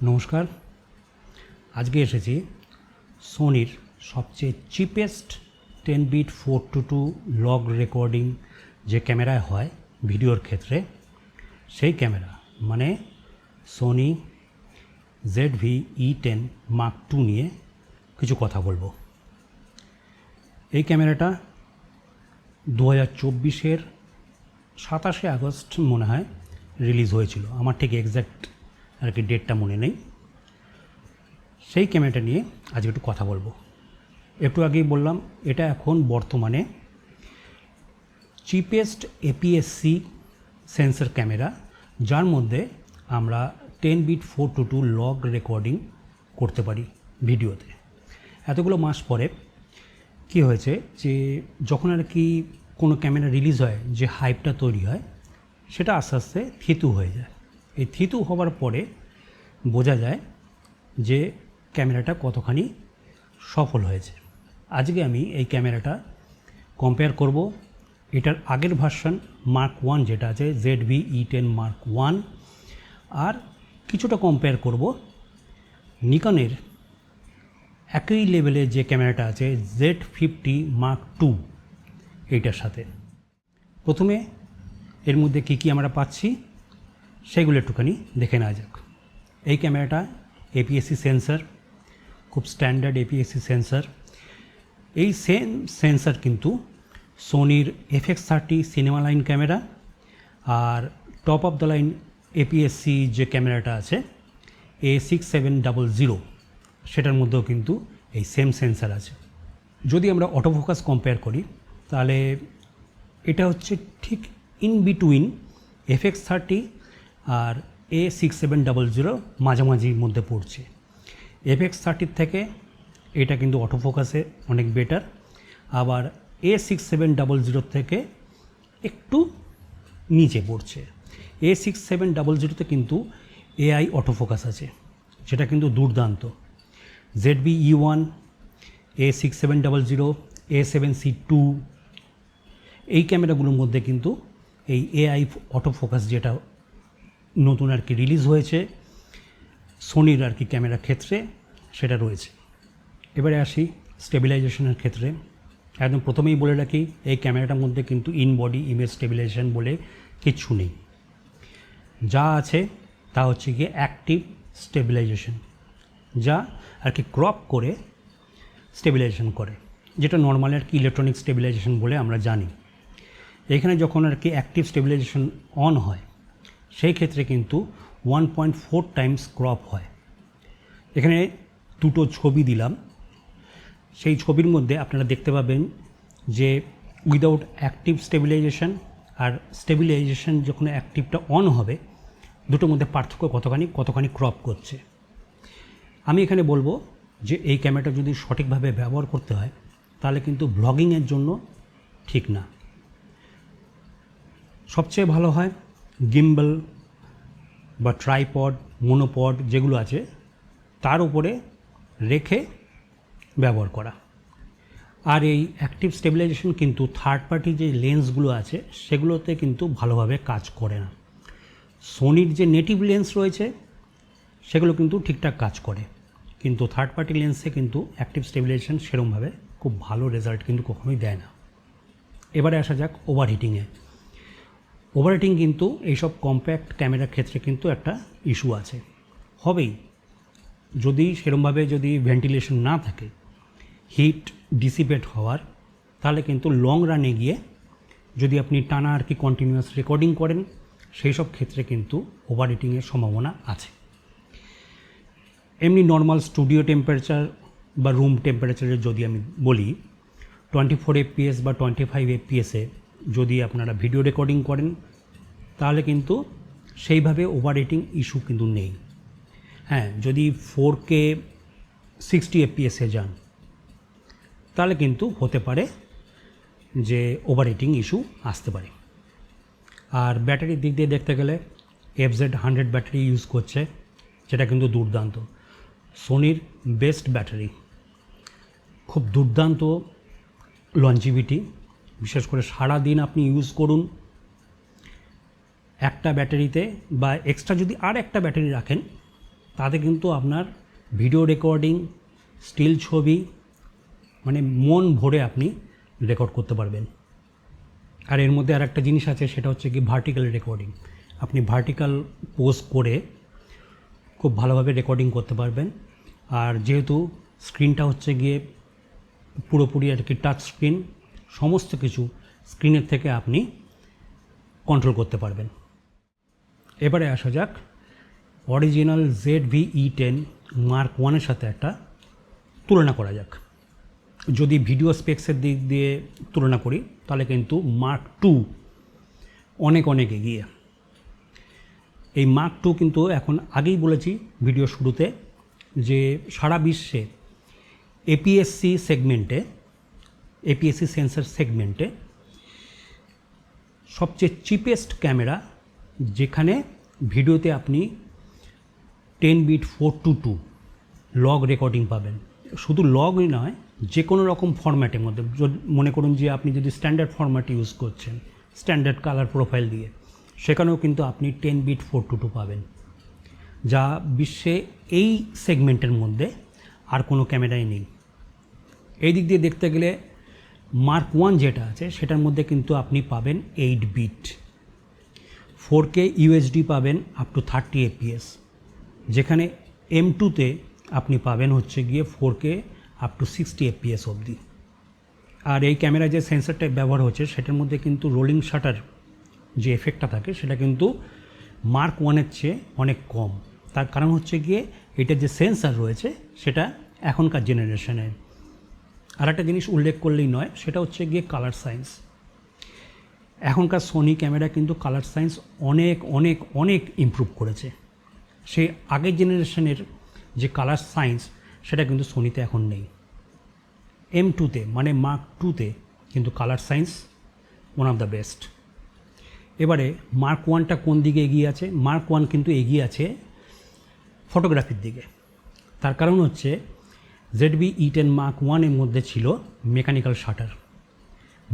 নমস্কার। আজকে এসেছি সোনির সবচেয়ে চিপেস্ট 10 বিট 4:2 লগ রেকর্ডিং যে ক্যামেরায় হয় ভিডিওর ক্ষেত্রে, সেই ক্যামেরা মানে সোনি ZV-E10 Mark II নিয়ে কিছু কথা বলবো। এই ক্যামেরাটা 2024-এর 27শে আগস্ট মনে হয় রিলিজ হয়েছিল, আমার ঠিক এক্স্যাক্ট আর কি ডেটটা মনে নেই। সেই ক্যামেরাটা নিয়ে আজকে একটু কথা বলবো। একটু আগেই বললাম এটা এখন বর্তমানে চিপেস্ট APS-C সেন্সর ক্যামেরা, যার মধ্যে আমরা 10 বিট 4:2 লগ রেকর্ডিং করতে পারি ভিডিওতে। এতগুলো মাস পরে কি হয়েছে যে যখন আর কি কোনো ক্যামেরা রিলিজ হয়, যে হাইপটা তৈরি হয় সেটা আস্তে আস্তে থিতু হয়ে যায়। এই থিতু হওয়ার পরে বোঝা যায় যে ক্যামেরাটা কতখানি সফল হয়েছে। আজকে আমি এই ক্যামেরাটা কম্পেয়ার করব এটার আগের ভার্সন Mark I যেটা আছে ZV-E10 Mark I, আর কিছুটা কম্পেয়ার করব নিকনের একই লেভেলে যে ক্যামেরাটা আছে Z50 Mark II এইটার সাথে। প্রথমে এর মধ্যে কী আমরা পাচ্ছি সেগুলো একটুখানি দেখে নেওয়া যাক। এই ক্যামেরাটা APS-C সেন্সর, খুব স্ট্যান্ডার্ড APS-C সেন্সর। এই সেম সেন্সর কিন্তু সোনির FX30 সিনেমা লাইন ক্যামেরা আর top of the line APS-C যে ক্যামেরাটা আছে A6700, সেটার মধ্যেও কিন্তু এই সেম সেন্সর আছে। যদি আমরা অটোফোকাস কম্পেয়ার করি তাহলে এটা হচ্ছে ঠিক in between FX30 R A6700 মাঝামাঝির মধ্যে পড়ছে। FX30 থেকে এটা কিন্তু অটোফোকাসে অনেক বেটার, আবার A6700 থেকে একটু নিচে পড়ছে। A6700তে কিন্তু AI অটোফোকাস আছে, যেটা কিন্তু দুর্দান্ত। ZV-E1, A6700, A7C2 এই ক্যামেরাগুলোর মধ্যে কিন্তু এই AI অটোফোকাস যেটা নতুন আর কি রিলিজ হয়েছে সোনির আর কি ক্যামেরার ক্ষেত্রে, সেটা রয়েছে। এবারে আসি স্টেবিলাইজেশনের ক্ষেত্রে। একদম প্রথমেই বলে রাখি এই ক্যামেরাটার মধ্যে কিন্তু ইন বডি ইমেজ স্টেবিলাইজেশন বলে কিচ্ছু নেই। যা আছে তা হচ্ছে গিয়ে অ্যাক্টিভ স্টেবিলাইজেশন, যা আর কি ক্রপ করে স্টেবিলাইজেশন করে, যেটা নর্মালি আর কি ইলেকট্রনিক স্টেবিলাইজেশন বলে আমরা জানি। এখানে যখন আর কি অ্যাক্টিভ স্টেবিলাইজেশন অন হয় সেই ক্ষেত্রে কিন্তু 1.4 টাইমস ক্রপ হয়। এখানে দুটো ছবি দিলাম, সেই ছবির মধ্যে আপনারা দেখতে পাবেন যে উইদাউট অ্যাক্টিভ স্টেবিলাইজেশন আর স্টেবিলাইজেশন যখন অ্যাক্টিভটা অন হবে, দুটোর মধ্যে পার্থক্য কতখানি ক্রপ করছে। আমি এখানে বলবো যে এই ক্যামেরাটা যদি সঠিকভাবে ব্যবহার করতে হয় তাহলে কিন্তু ব্লগিংয়ের জন্য ঠিক না। সবচেয়ে ভালো হয় গিম্বল বা ট্রাইপড, মোনোপড যেগুলো আছে তার উপরে রেখে ব্যবহার করা। আর এই অ্যাক্টিভ স্টেবিলাইজেশন কিন্তু থার্ড পার্টি যে লেন্সগুলো আছে সেগুলোতে কিন্তু ভালোভাবে কাজ করে না। সোনির যে নেটিভ লেন্স রয়েছে সেগুলো কিন্তু ঠিকঠাক কাজ করে, কিন্তু থার্ড পার্টি লেন্সে কিন্তু অ্যাক্টিভ স্টেবিলাইজেশন সেরকমভাবে খুব ভালো রেজাল্ট কিন্তু কখনোই দেয় না। এবারে আসা যাক ওভারহিটিংয়ে। ওভারহিটিং কিন্তু এইসব কম্প্যাক্ট ক্যামেরার ক্ষেত্রে কিন্তু একটা ইস্যু আছে, হবেই। যদি সেরকমভাবে যদি ভেন্টিলেশন না থাকে, হিট ডিসিপেট হওয়ার, তাহলে কিন্তু লং রানে গিয়ে যদি আপনি টানা আর কি কন্টিনিউয়াস রেকর্ডিং করেন সেই সব ক্ষেত্রে কিন্তু ওভারহিটিংয়ের সম্ভাবনা আছে। এমনি নর্মাল স্টুডিও টেম্পারেচার বা রুম টেম্পারেচারে যদি আমি বলি 24 FPS বা 25 FPS-এ যদি আপনারা ভিডিও রেকর্ডিং করেন তাহলে কিন্তু সেইভাবে ওভারহিটিং ইস্যু কিন্তু নেই। হ্যাঁ, যদি 4K 60 FPS-এ যান তাহলে কিন্তু হতে পারে যে ওভারহিটিং ইস্যু আসতে পারে। আর ব্যাটারির দিক দিয়ে দেখতে গেলে FZ100 ব্যাটারি ইউজ করছে, যেটা কিন্তু দুর্দান্ত। সোনির বেস্ট ব্যাটারি, খুব দুর্দান্ত লঞ্জিভিটি, বিশেষ করে সারা দিন আপনি ইউজ করুন। একটা ব্যাটারিতে বা এক্সট্রা যদি আর একটা ব্যাটারি রাখেন তাতে কিন্তু আপনার ভিডিও রেকর্ডিং, স্টিল ছবি মানে মন ভরে আপনি রেকর্ড করতে পারবেন। আর এর মধ্যে আর একটা জিনিস আছে, সেটা হচ্ছে কি ভার্টিক্যাল রেকর্ডিং। আপনি ভার্টিক্যাল পোজ করে খুব ভালোভাবে রেকর্ডিং করতে পারবেন। আর যেহেতু স্ক্রিনটা হচ্ছে গিয়ে পুরোপুরি আর কি টাচ স্ক্রিন, সমস্ত কিছু স্ক্রিনের থেকে আপনি কন্ট্রোল করতে পারবেন। এবারে আসা যাক অরিজিনাল ZV-E10 Mark 1 সাথে একটা তুলনা করা যাক। যদি ভিডিও স্পেক্সের দিক দিয়ে তুলনা করি তাহলে কিন্তু Mark 2 অনেক অনেক এগিয়ে। এই Mark 2 কিন্তু এখন আগেই বলেছি ভিডিও শুরুতে যে সারা বিশ্বে APS-C সেগমেন্টে, APS-C সেন্সর সেগমেন্টে সবচেয়ে চিপেস্ট ক্যামেরা, যেখানে ভিডিওতে আপনি 10 বিট 4:2 লগ রেকর্ডিং পাবেন। শুধু লগই নয়, যে কোনো রকম ফরম্যাটের মধ্যে, মনে করুন যে আপনি যদি স্ট্যান্ডার্ড ফরম্যাট ইউজ করছেন, স্ট্যান্ডার্ড কালার প্রোফাইল দিয়ে, সেখানেও কিন্তু আপনি 10 বিট 4:2 পাবেন, যা বিশ্বে এই সেগমেন্টের মধ্যে আর কোনো ক্যামেরাই নেই। এই দিক দিয়ে দেখতে গেলে Mark 1 যেটা আছে সেটার মধ্যে কিন্তু আপনি পাবেন 8 বিট, 4K UHD পাবেন আপ টু 30 FPS, যেখানে M2-তে আপনি পাবেন হচ্ছে গিয়ে 4K আপ টু 60 FPS অবধি। আর এই ক্যামেরা যে সেন্সরটা ব্যবহার হচ্ছে সেটার মধ্যে কিন্তু রোলিং শাটার যে এফেক্টটা থাকে সেটা কিন্তু Mark 1-এর চেয়ে অনেক কম। তার কারণ হচ্ছে গিয়ে এটার যে সেন্সর রয়েছে সেটা এখনকার জেনারেশনের। আর একটা জিনিস উল্লেখ করলেই নয়, সেটা হচ্ছে গিয়ে কালার সায়েন্স। এখনকার সোনি ক্যামেরা কিন্তু কালার সায়েন্স অনেক অনেক অনেক ইমপ্রুভ করেছে। সেই আগের জেনারেশনের যে কালার সায়েন্স সেটা কিন্তু সোনিতে এখন নেই। M2-তে মানে Mark 2-তে কিন্তু colour science one of the best. এবারে Mark 1টা কোন দিকে এগিয়ে আছে? Mark 1 কিন্তু এগিয়ে আছে ফটোগ্রাফির দিকে। তার কারণ হচ্ছে ZV-E10 Mark 1-এর মধ্যে ছিল মেকানিক্যাল শাটার,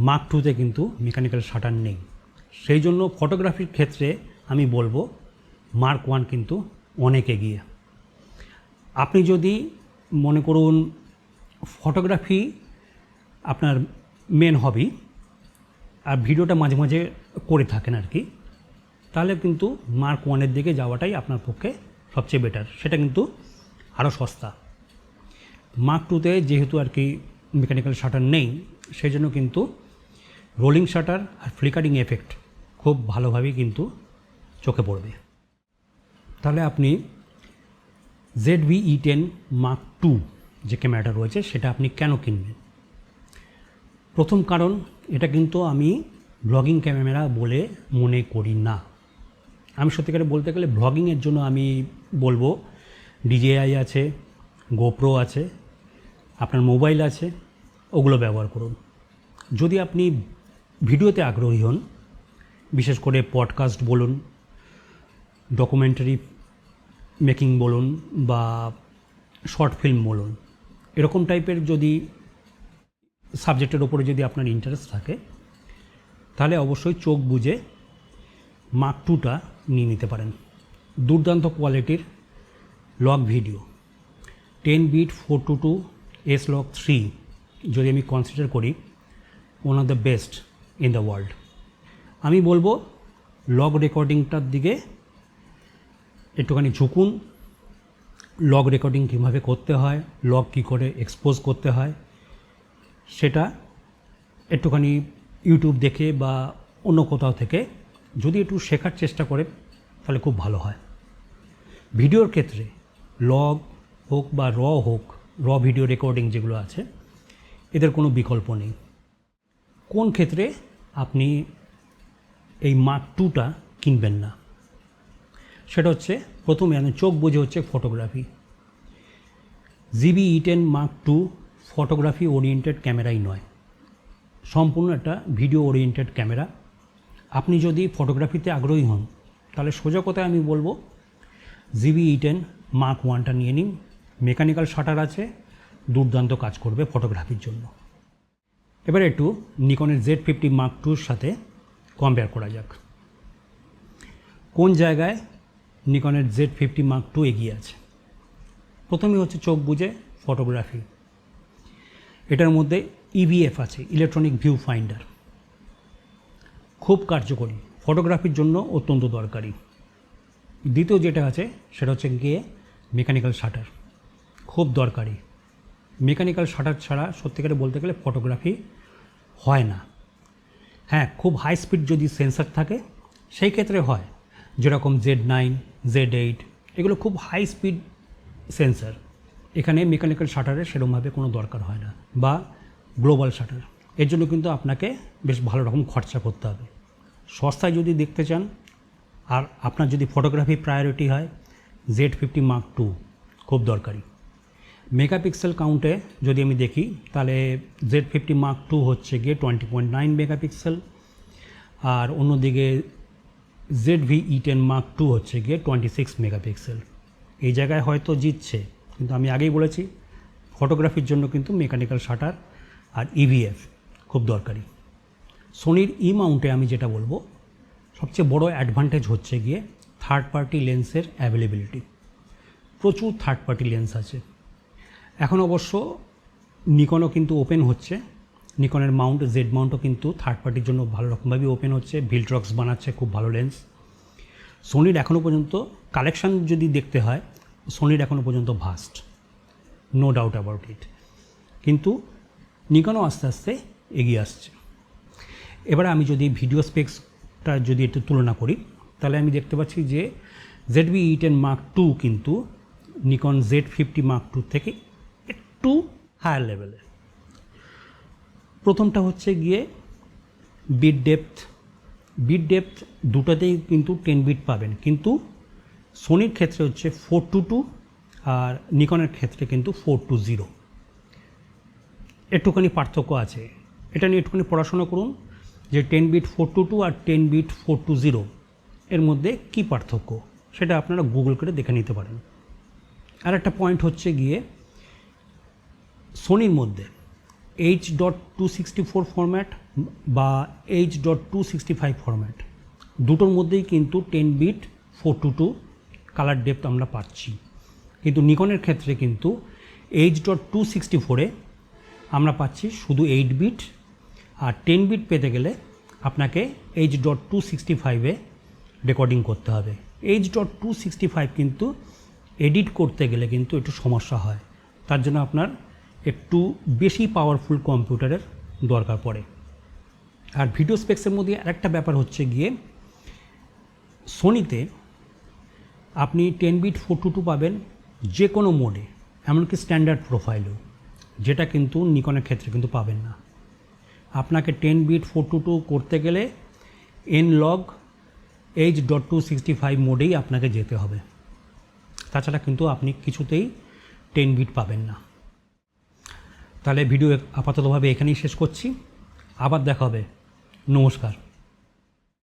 Mark 2-তে কিন্তু মেকানিক্যাল শাটার নেই। সেই জন্য ফটোগ্রাফির ক্ষেত্রে আমি বলবো Mark 1 কিন্তু অনেক এগিয়ে। আপনি যদি মনে করুন ফটোগ্রাফি আপনার মেন হবি আর ভিডিওটা মাঝে মাঝে করে থাকেন আর কি, তাহলে কিন্তু Mark 1-এর দিকে যাওয়াটাই আপনার পক্ষে সবচেয়ে বেটার। সেটা কিন্তু আরও সস্তা। Mark 2-তে যেহেতু আর কি মেকানিক্যাল শাটার নেই, সেই জন্য কিন্তু রোলিং শাটার আর ফ্লিকারিং এফেক্ট খুব ভালোভাবেই কিন্তু চোখে পড়বে। তাহলে আপনি ZV-E10 Mark 2 যে ক্যামেরাটা রয়েছে সেটা আপনি কেন কিনবেন? প্রথম কারণ, এটা কিন্তু আমি ব্লগিং ক্যামেরা বলে মনে করি না। আমি সত্যিকারে বলতে গেলে ব্লগিংয়ের জন্য আমি বলবো DJI আছে, GoPro আছে, আপনার মোবাইল আছে, ওগুলো ব্যবহার করুন। যদি আপনি ভিডিওতে আগ্রহী হন, বিশেষ করে পডকাস্ট বলুন, ডকুমেন্টারি মেকিং বলুন বা শর্ট ফিল্ম বলুন, এরকম টাইপের যদি সাবজেক্টের ওপরে যদি আপনার ইন্টারেস্ট থাকে, তাহলে অবশ্যই চোখ বুজে Mark 2টা নিয়ে নিতে পারেন। দুর্দান্ত কোয়ালিটির লগ ভিডিও, 10 বিট 4:2 S-Log 3 যদি আমি কনসিডার করি one of the best in the world. আমি বলবো লগ রেকর্ডিংটার দিকে একটুখানি ঝুঁকুন। লগ রেকর্ডিং কীভাবে করতে হয়, লগ কী করে এক্সপোজ করতে হয়, সেটা একটুখানি ইউটিউব দেখে বা অন্য কোথাও থেকে যদি একটু শেখার চেষ্টা করে তাহলে খুব ভালো হয়। ভিডিওর ক্ষেত্রে লগ হোক বা হোক, ভিডিও রেকর্ডিং যেগুলো আছে এদের কোনো বিকল্প নেই। কোন ক্ষেত্রে আপনি এই Mark 2টা কিনবেন না? সেটা হচ্ছে প্রথমে আমি চোখ বুঝে হচ্ছে photography. ZV-E10 Mark 2 photography oriented ক্যামেরাই নয়, সম্পূর্ণ একটা ভিডিও ওরিয়েন্টেড ক্যামেরা। আপনি যদি ফটোগ্রাফিতে আগ্রহী হন তাহলে সোজা কথায় আমি বলবো ZV-E10 Mark 1টা নিয়ে নিন। মেকানিক্যাল শাটার আছে, দুর্দান্ত কাজ করবে ফটোগ্রাফির জন্য। এবারে একটু নিকনের Z50 Mark 2-র সাথে কম্পেয়ার করা যাক। কোন জায়গায় নিকনের Z50 Mark 2 এগিয়ে আছে? প্রথমে হচ্ছে চোখ বুজে ফটোগ্রাফি। এটার মধ্যে ইভিএফ আছে, ইলেকট্রনিক ভিউ ফাইন্ডার, খুব কার্যকরী, ফটোগ্রাফির জন্য অত্যন্ত দরকারি। দ্বিতীয় যেটা আছে সেটা হচ্ছে গিয়ে মেকানিক্যাল শাটার, খুব দরকারি। মেকানিক্যাল শাটার ছাড়া সত্যিকারে বলতে গেলে ফটোগ্রাফি হয় না। হ্যাঁ, খুব হাই স্পিড যদি সেন্সার থাকে সেই ক্ষেত্রে হয়, যেরকম Z9, Z8 এগুলো খুব হাই স্পিড সেন্সার, এখানে মেকানিক্যাল শাটারের সেরকমভাবে কোনো দরকার হয় না, বা গ্লোবাল শাটার। এর জন্য কিন্তু আপনাকে বেশ ভালো রকম খরচা করতে হবে। সস্তায় যদি দেখতে চান আর আপনার যদি ফটোগ্রাফি প্রায়োরিটি হয়, Z50 Mark II খুব দরকারি। মেগাপিক্সেল কাউন্টে যদি আমি দেখি তাহলে Z50 Mark II হচ্ছে গিয়ে 20.9 মেগাপিক্সেল, আর অন্যদিকে ZV-E10 Mark II হচ্ছে গিয়ে 26 মেগাপিক্সেল। এই জায়গায় হয়তো জিতছে, কিন্তু আমি আগেই বলেছি ফটোগ্রাফির জন্য কিন্তু মেকানিক্যাল শাটার আর ইভিএফ খুব দরকারি। সোনির ই মাউন্টে আমি যেটা বলবো, সবচেয়ে বড় অ্যাডভান্টেজ হচ্ছে গিয়ে থার্ড পার্টি লেন্সের অ্যাভেলেবিলিটি। প্রচুর থার্ড পার্টি লেন্স আছে। এখন অবশ্য নিকনও কিন্তু ওপেন হচ্ছে, নিকনের মাউন্ট জেড মাউন্টও কিন্তু থার্ড পার্টির জন্য ভালো রকমভাবে ওপেন হচ্ছে। ভিলট্রক্স বানাচ্ছে খুব ভালো লেন্স। সোনির এখনও পর্যন্ত কালেকশান যদি দেখতে হয়, সোনির এখনও পর্যন্ত vast, no doubt about it, কিন্তু নিকনও আস্তে আস্তে এগিয়ে আসছে। এবারে আমি যদি ভিডিও স্পেক্সটা যদি একটু তুলনা করি, তাহলে আমি দেখতে পাচ্ছি যে ZV-E10 Mark II কিন্তু নিকন Z50 Mark II থেকে একটু হায়ার লেভেলে। প্রথমটা হচ্ছে গিয়ে বিট ডেপথ দুটাতেই কিন্তু 10 বিট পাবেন, কিন্তু সোনির ক্ষেত্রে হচ্ছে 4:2 আর নিকনের ক্ষেত্রে কিন্তু 4:0। একটুখানি পার্থক্য আছে, এটা নিয়ে একটুখানি পড়াশোনা করুন যে 10 বিট 4:2 আর 10 বিট 4:0 এর মধ্যে কী পার্থক্য, সেটা আপনারা গুগল করে দেখে নিতে পারেন। আর একটা পয়েন্ট হচ্ছে গিয়ে সোনির মধ্যে H.264 ফরম্যাট বা H.265 ফরম্যাট দুটোর মধ্যেই কিন্তু 10 বিট 4:2 কালার ডেপথ আমরা পাচ্ছি, কিন্তু নিকনের ক্ষেত্রে কিন্তু H.264-এ আমরা পাচ্ছি শুধু 8 বিট, আর 10 বিট পেতে গেলে আপনাকে H.265-এ রেকর্ডিং করতে হবে। H.265 কিন্তু এডিট করতে গেলে কিন্তু একটু সমস্যা হয়, তার জন্য আপনার একটু বেশি পাওয়ারফুল কম্পিউটারের দরকার পড়ে। আর ভিডিও স্পেক্সের মধ্যে আরেকটা ব্যাপার হচ্ছে গিয়ে সোনিতে আপনি 10 বিট 4:2 পাবেন যে কোনো মোডে, এমনকি স্ট্যান্ডার্ড প্রোফাইলেও, যেটা কিন্তু নিকনের ক্ষেত্রে কিন্তু পাবেন না। আপনাকে 10 বিট 4:2 করতে গেলে N-Log H.265 মোডেই আপনাকে যেতে হবে, তাছাড়া কিন্তু আপনি কিছুতেই 10 বিট পাবেন না। তাহলে ভিডিও আপাততভাবে এখানেই শেষ করছি, আবার দেখা হবে, নমস্কার।